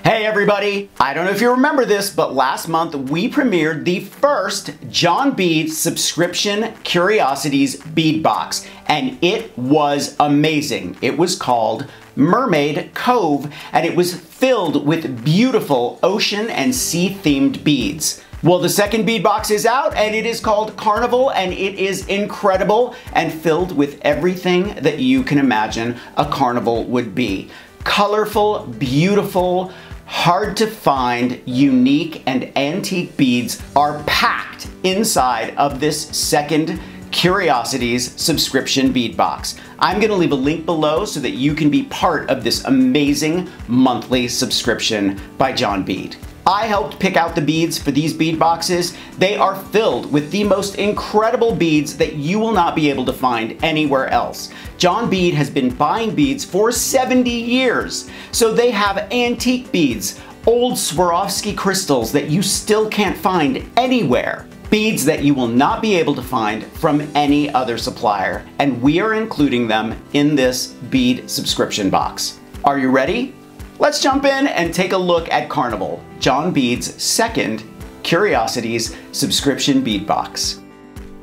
Hey everybody! I don't know if you remember this, but last month we premiered the first John Bead subscription Curiosities Bead Box, and it was amazing. It was called Mermaid Cove, and it was filled with beautiful ocean and sea themed beads. Well, the second bead box is out, and it is called Carnival, and it is incredible and filled with everything that you can imagine a carnival would be. Colorful, beautiful, hard to find, unique, and antique beads are packed inside of this second Curiosities subscription bead box. I'm going to leave a link below so that you can be part of this amazing monthly subscription by John Bead. I helped pick out the beads for these bead boxes. They are filled with the most incredible beads that you will not be able to find anywhere else. John Bead has been buying beads for 70 years, so they have antique beads, old Swarovski crystals that you still can't find anywhere, beads that you will not be able to find from any other supplier, and we are including them in this bead subscription box. Are you ready? Let's jump in and take a look at Carnival, John Bead's second Curiosities subscription bead box.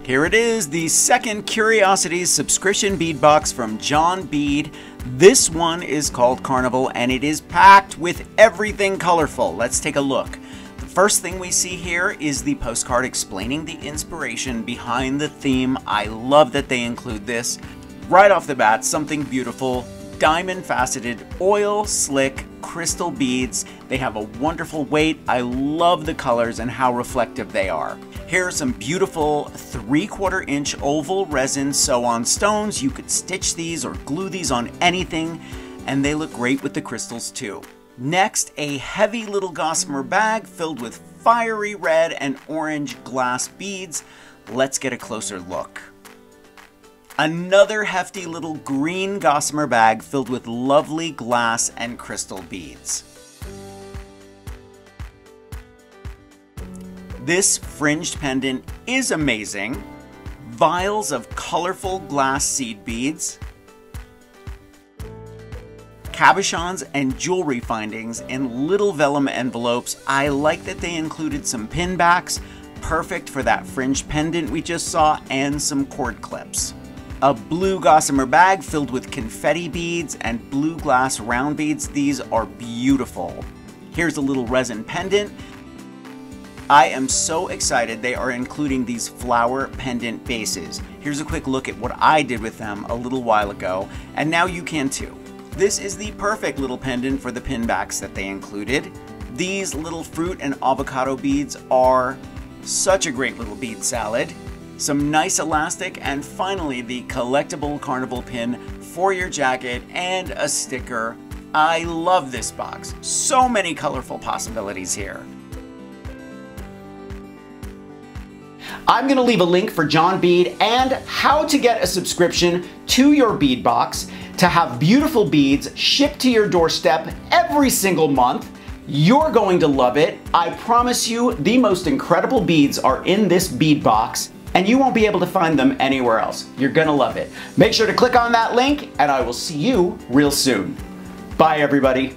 Here it is, the second Curiosities subscription bead box from John Bead. This one is called Carnival, and it is packed with everything colorful. Let's take a look. The first thing we see here is the postcard explaining the inspiration behind the theme. I love that they include this. Right off the bat, something beautiful. Diamond faceted, oil slick crystal beads. They have a wonderful weight. I love the colors and how reflective they are. Here are some beautiful 3/4 inch oval resin sew-on stones. You could stitch these or glue these on anything, and they look great with the crystals too. Next, a heavy little gossamer bag filled with fiery red and orange glass beads. Let's get a closer look. Another hefty little green gossamer bag filled with lovely glass and crystal beads. This fringed pendant is amazing. Vials of colorful glass seed beads. Cabochons and jewelry findings in little vellum envelopes. I like that they included some pin backs, perfect for that fringed pendant we just saw, and some cord clips. A blue gossamer bag filled with confetti beads and blue glass round beads. These are beautiful. Here's a little resin pendant. I am so excited they are including these flower pendant bases. Here's a quick look at what I did with them a little while ago, and now you can too. This is the perfect little pendant for the pin backs that they included. These little fruit and avocado beads are such a great little bead salad. Some nice elastic, and finally the collectible carnival pin for your jacket and a sticker. I love this box. So many colorful possibilities here. I'm going to leave a link for John Bead and how to get a subscription to your bead box to have beautiful beads shipped to your doorstep every single month. You're going to love it. I promise you, the most incredible beads are in this bead box, and you won't be able to find them anywhere else. You're gonna love it. Make sure to click on that link, and I will see you real soon. Bye, everybody.